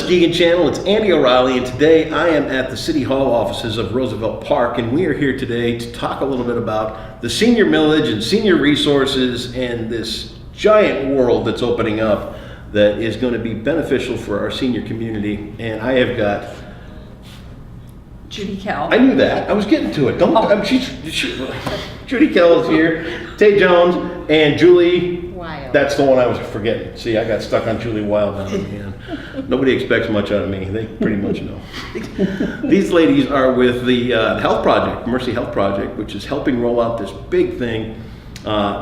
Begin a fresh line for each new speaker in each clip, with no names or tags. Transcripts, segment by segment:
Muskegon channel, it's Andy O'Reilly, and today I am at the City Hall offices of Roosevelt Park, and we are here today to talk a little bit about the senior millage and senior resources and this giant world that's opening up that is going to be beneficial for our senior community. And I have got
Judy Kell.
I knew that. I was getting to it. Judy Kell is here, Tay Jones, and Julie
Wild.
That's the one I was forgetting. See, I got stuck on Julie Wild now in the end. Nobody expects much out of me. They pretty much know. These ladies are with the Health Project, Mercy Health Project, which is helping roll out this big thing,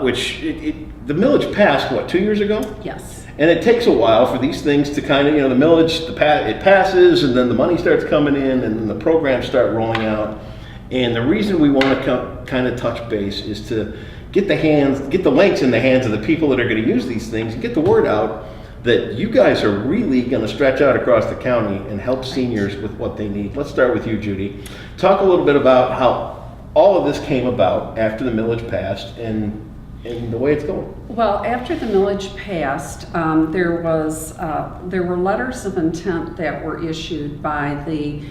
which the millage passed, what, 2 years ago?
Yes.
And it takes a while for these things to kind of, the millage, it passes, and then the money starts coming in, and then the programs start rolling out. And the reason we want to kind of touch base is to get the links in the hands of the people that are going to use these things, and get the word out that you guys are really going to stretch out across the county and help seniors with what they need. Let's start with you, Judy. Talk a little bit about how all of this came about after the millage passed and the way it's going.
Well, after the millage passed, there were letters of intent that were issued by the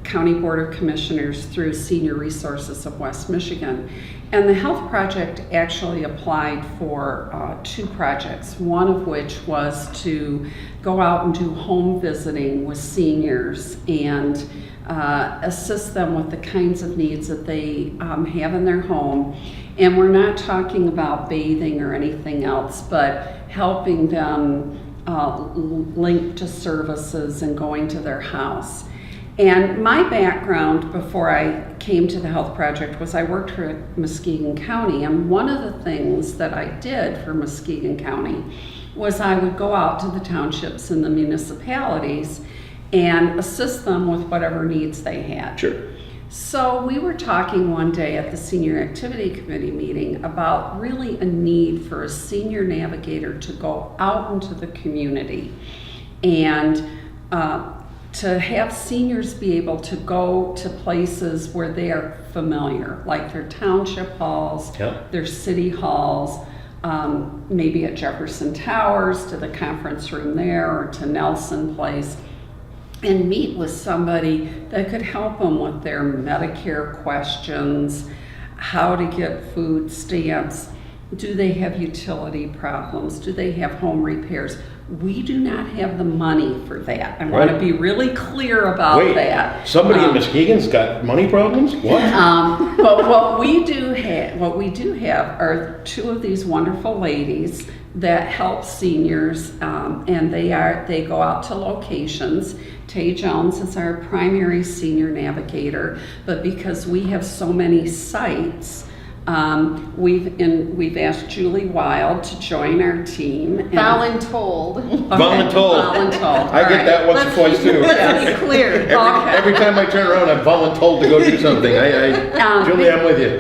County Board of Commissioners through Senior Resources of West Michigan. And the Health Project actually applied for 2 projects, one of which was to go out and do home visiting with seniors and assist them with the kinds of needs that they have in their home. And we're not talking about bathing or anything else, but helping them link to services and going to their house. And my background before I came to the Health Project was I worked for Muskegon County, and one of the things that I did for Muskegon County was I would go out to the townships and the municipalities and assist them with whatever needs they had.
Sure.
So we were talking one day at the Senior Activity Committee meeting about really a need for a senior navigator to go out into the community and to have seniors be able to go to places where they are familiar, like their township halls,
Yep.
their city halls, maybe at Jefferson Towers, to the conference room there, or to Nelson Place, and meet with somebody that could help them with their Medicare questions, how to get food stamps, do they have utility problems, do they have home repairs. We do not have the money for that. I want to be really clear about that.
Somebody in Muskegon's got money problems? What?
But what we do have are 2 of these wonderful ladies that help seniors, and they go out to locations. Tay Jones is our primary senior navigator, but because we have so many sites, we've asked Julie Wild to join our team.
Voluntold.
Voluntold.
I get that once or twice too.
Let's be clear.
Every time I turn around, I'm voluntold to go do something. Julie, I'm with you.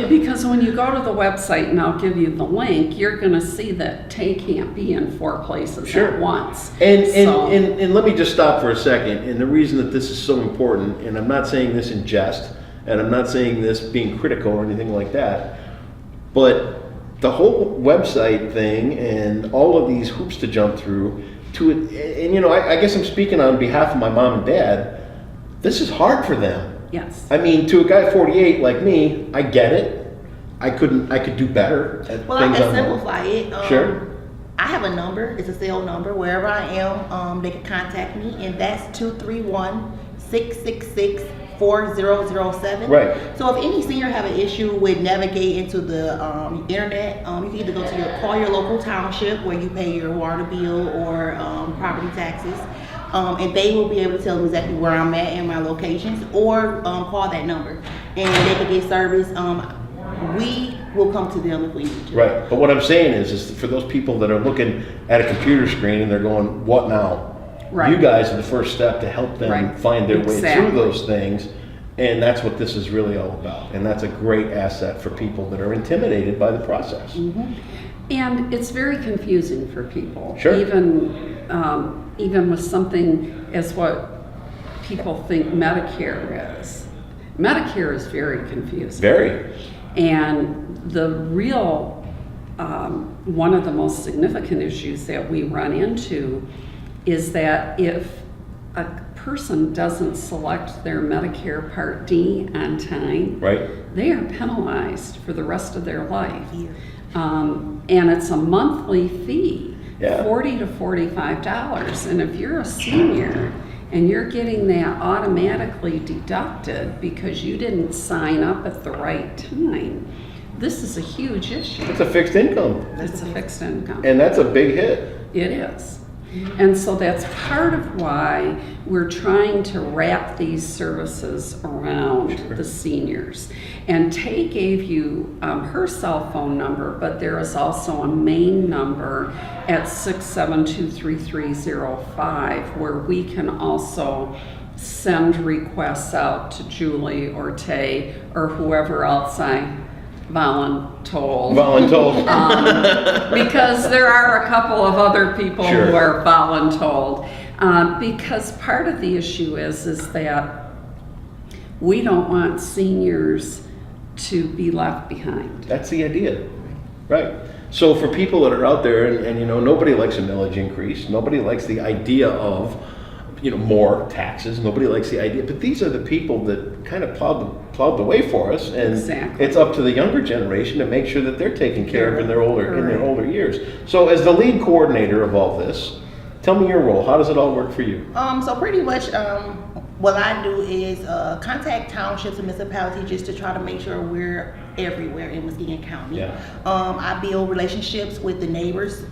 Because when you go to the website, and I'll give you the link, you're going to see that Tay can't be in 4 places at once.
And let me just stop for a second. And the reason that this is so important, and I'm not saying this in jest, and I'm not saying this being critical or anything like that, but the whole website thing and all of these hoops to jump through to it, and I guess I'm speaking on behalf of my mom and dad, this is hard for them.
Yes.
I mean, to a guy 48 like me, I get it. I could do better at
Well,
things
I can
on
simplify it.
Sure.
I have a number. It's a cell number. Wherever I am, they can contact me, and that's 231-666-4007.
Right.
So if any senior have an issue with navigating to the internet, you can either go to call your local township where you pay your water bill or property taxes, and they will be able to tell them exactly where I'm at and my locations, or call that number and they can get service. We will come to them if we need to.
Right. But what I'm saying is for those people that are looking at a computer screen and they're going, what now?
Right.
You guys are the first step to help them find their way through those things, and that's what this is really all about. And that's a great asset for people that are intimidated by the process.
Mm-hmm. And it's very confusing for people.
Sure.
Even with something as what people think Medicare is. Medicare is very confusing.
Very.
And the real, one of the most significant issues that we run into is that if a person doesn't select their Medicare Part D on time,
Right.
they are penalized for the rest of their life.
Yeah.
And it's a monthly fee,
Yeah.
$40 to $45. And if you're a senior and you're getting that automatically deducted because you didn't sign up at the right time, this is a huge issue.
It's a fixed income,
It's a fixed income.
and that's a big hit.
It is. And so that's part of why we're trying to wrap these services around the seniors. And Tay gave you her cell phone number, but there is also a main number at 672-3305 where we can also send requests out to Julie or Tay or whoever else I voluntold. Because there are a couple of other people
Sure.
who are voluntold. Because part of the issue is that we don't want seniors to be left behind.
That's the idea, right? So for people that are out there, and you know, nobody likes a millage increase. Nobody likes the idea of, you know, more taxes. Nobody likes the idea, but these are the people that kind of plowed the way for us, and
Exactly.
it's up to the younger generation to make sure that they're taken care of in their older
Correct.
years. So as the lead coordinator of all this, tell me your role. How does it all work for you?
So pretty much, what I do is contact townships and municipalities just to try to make sure we're everywhere in Muskegon County.
Yeah.
I build relationships with the neighbors,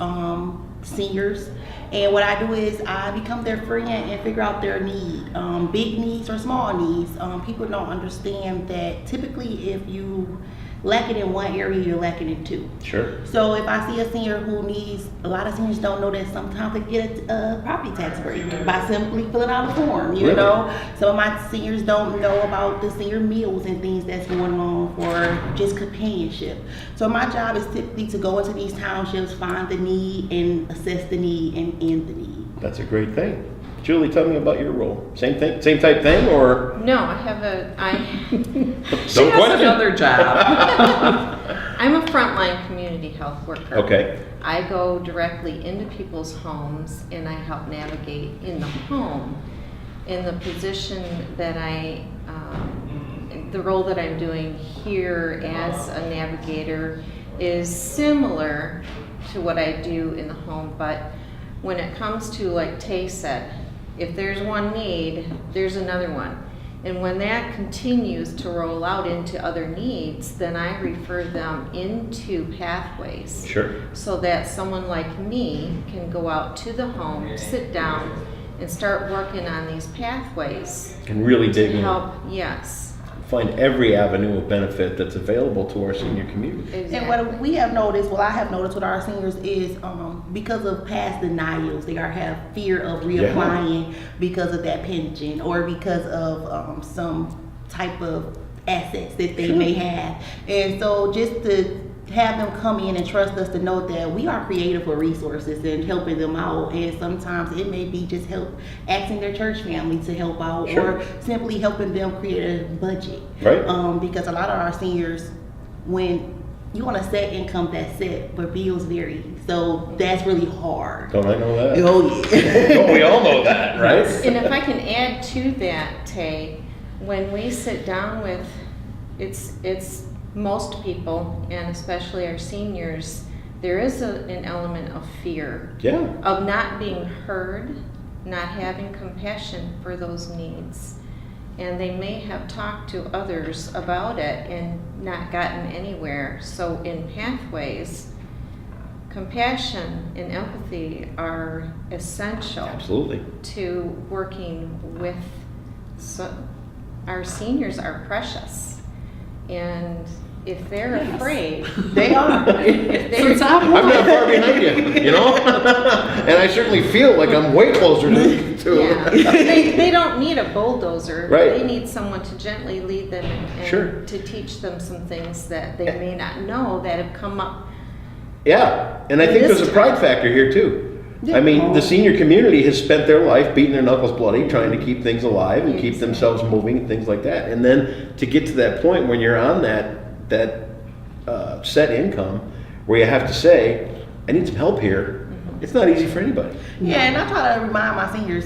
seniors, and what I do is I become their friend and figure out their need, big needs or small needs. People don't understand that typically if you lack it in one area, you're lacking in two.
Sure.
So if I see a senior who needs, a lot of seniors don't know that sometimes they get a property tax break by simply filling out a form, you
Really?
know? Some of my seniors don't know about the senior meals and things that's going on for just companionship. So my job is typically to go into these townships, find the need and assess the need and end the need.
That's a great thing. Julie, tell me about your role. Same thing, same type thing, or
No, I have
She
no
has
question?
another job.
I'm a frontline community health worker.
Okay.
I go directly into people's homes and I help navigate in the home. In the position that the role that I'm doing here as a navigator is similar to what I do in the home, but when it comes to, like Tay said, if there's one need, there's another one. And when that continues to roll out into other needs, then I refer them into pathways.
Sure.
So that someone like me can go out to the home, sit down, and start working on these pathways
Can really dig
to
in.
help, yes.
Find every avenue of benefit that's available to our senior community.
And
Exactly.
what we have noticed, what I have noticed with our seniors is because of past denials, they have fear of reapplying because of that pension or because of some type of assets that they may have. And so just to have them come in and trust us to know that we are creative for resources and helping them out. And sometimes it may be just asking their church family to help out
Sure.
or simply helping them create a budget.
Right.
Because a lot of our seniors, when you want a set income, that's set, but bills vary. So that's really hard.
Don't I know that?
Oh yeah.
Don't we all know that, right?
And if I can add to that, Tay, when we sit down with, it's most people, and especially our seniors, there is an element of fear
Yeah.
of not being heard, not having compassion for those needs. And they may have talked to others about it and not gotten anywhere. So in pathways, compassion and empathy are essential
Absolutely.
to working with our seniors are precious. And if they're
Yes.
afraid,
They are.
if
Since
they're,
I'm
I'm not
one.
far behind you, you know? And I certainly feel like I'm way closer to
yeah, they don't need a bulldozer.
Right.
They need someone to gently lead them and
Sure.
to teach them some things that they may not know that have come up.
Yeah, and I think
This
there's a pride factor here too. I mean, the senior community has spent their life beating their knuckles bloody, trying to keep things alive and keep themselves moving and things like that. And then to get to that point when you're on that set income, where you have to say, I need some help here. It's not easy for anybody.
Yeah, and I try to remind my seniors,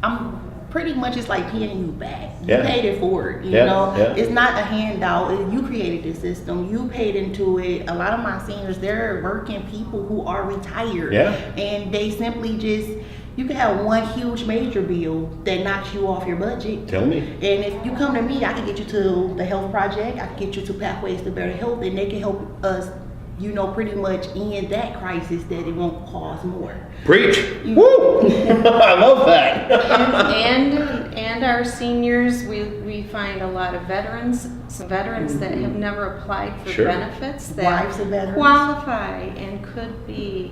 I'm pretty much it's like paying you back. You
Yeah.
paid it forward, you
Yeah,
know?
yeah.
It's not a handout. You created the system. You paid into it. A lot of my seniors, they're working people who are retired.
Yeah.
And they simply just, you can have one huge major bill that knocks you off your budget.
Tell me.
And if you come to me, I can get you to the health project. I can get you to Pathways to Better Health, and they can help us, you know, pretty much end that crisis that it won't cause more.
Preach. Woo! I love that.
And our seniors, we find a lot of veterans, some veterans that have never applied for
Sure.
benefits that
Wives of veterans.
qualify and could be.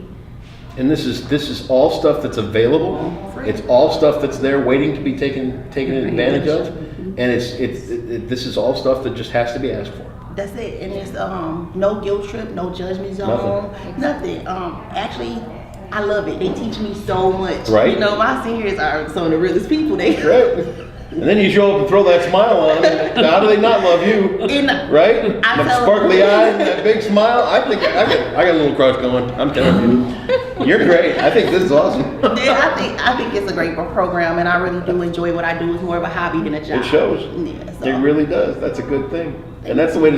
And this is all stuff that's available. It's all stuff that's there waiting to be taken advantage of. And this is all stuff that just has to be asked for.
That's it, and it's no guilt trip, no judgment zone, nothing. Actually, I love it. They teach me so much.
Right.
You know, my seniors are some of the realest people. They
Right. And then you show up and throw that smile on them. How do they not love you? Right?
I
That
tell
sparkly
them-
eye and that big smile. I think I got a little crush going. I'm telling you. You're great. I think this is awesome.
Yeah, I think it's a great program, and I really do enjoy what I do. It's more of a hobby than a job.
It shows.
Yeah, so.
It really does. That's a good thing. And that's the way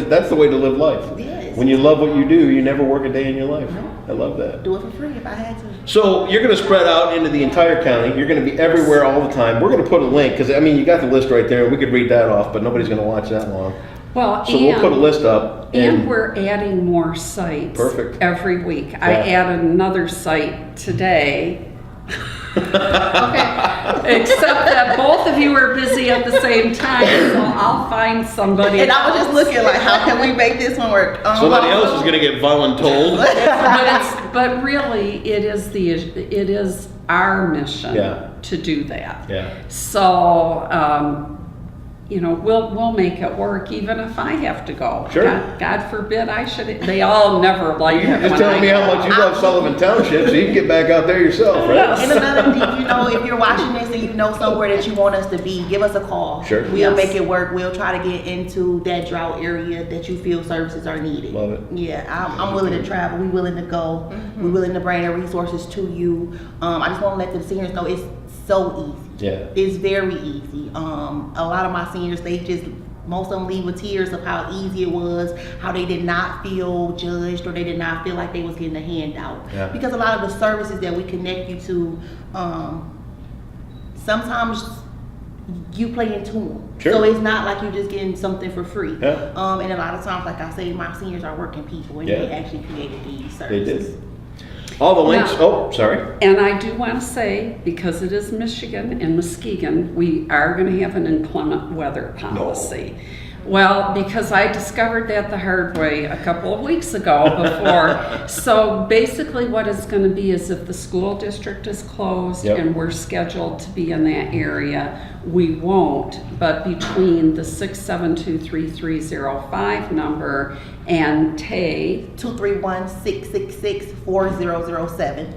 to live life.
Yes.
When you love what you do, you never work a day in your life. I love that.
Do it for free if I had to.
So you're going to spread out into the entire county. You're going to be everywhere all the time. We're going to put a link because I mean you got the list right there. We could read that off, but nobody's going to watch that long.
Well,
So we'll put a list up.
And we're adding more sites.
Perfect.
Every week. I added another site today. Except that both of you are busy at the same time, so I'll find somebody.
And I was just looking like, how can we make this one work?
Somebody else is going to get voluntold.
But really, it is our mission
Yeah.
to do that.
Yeah.
So, you know, we'll make it work, even if I have to go.
Sure.
God forbid I should. They all never like it.
You're just
when
telling
I
me
go.
how much you love Sullivan Township, so you can get back out there yourself, right?
And another thing, you know, if you're watching this and you know somewhere that you want us to be, give us a call.
Sure.
We'll
Yes.
make it work. We'll try to get into that drought area that you feel services are needed.
Love it.
Yeah, I'm willing to travel. We're willing to go. We're willing to bring the resources to you. I just want to let the seniors know it's so easy.
Yeah.
It's very easy. A lot of my seniors, most of them leave with tears of how easy it was, how they did not feel judged or they did not feel like they was getting a handout.
Yeah.
Because a lot of the services that we connect you to, sometimes you play into them.
Sure.
So it's not like you're just getting something for free.
Yeah.
And a lot of times, like I say, my seniors are working people and
Yeah.
they actually created these
They
services.
did. All the links.
Now-
Oh, sorry.
And I do want to say, because it is Michigan and Muskegon, we are going to have an inclement weather policy. Well, because I discovered that the hard way a couple of weeks ago before. So basically what it's going to be is if the school district is closed
Yep.
and we're scheduled to be in that area, we won't. But between the 672-3305 number and TAY,
231-666-4007.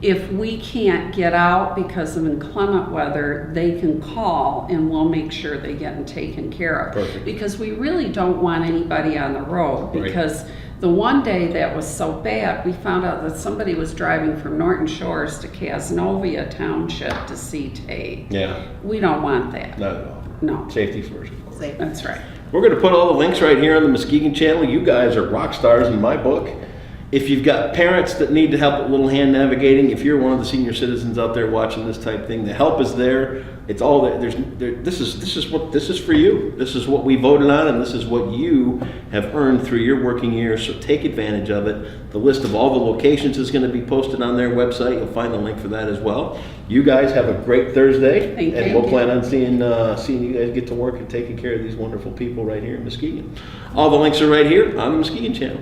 if we can't get out because of inclement weather, they can call and we'll make sure they get taken care of.
Perfect.
Because we really don't want anybody on the road.
Right.
Because the one day that was so bad, we found out that somebody was driving from Norton Shores to Casnovia Township to see Tay.
Yeah.
We don't want that.
Not at all.
No,
Safety first, of course.
Safe.
that's right.
We're going to put all the links right here on the Muskegon channel. You guys are rock stars in my book. If you've got parents that need to help with a little hand navigating, if you're one of the senior citizens out there watching this type thing, the help is there. It's all that this is for you. This is what we voted on, and this is what you have earned through your working years. So take advantage of it. The list of all the locations is going to be posted on their website. You'll find the link for that as well. You guys have a great Thursday,
Thank
and
you.
we'll plan on seeing you guys get to work and taking care of these wonderful people right here in Muskegon. All the links are right here on the Muskegon channel.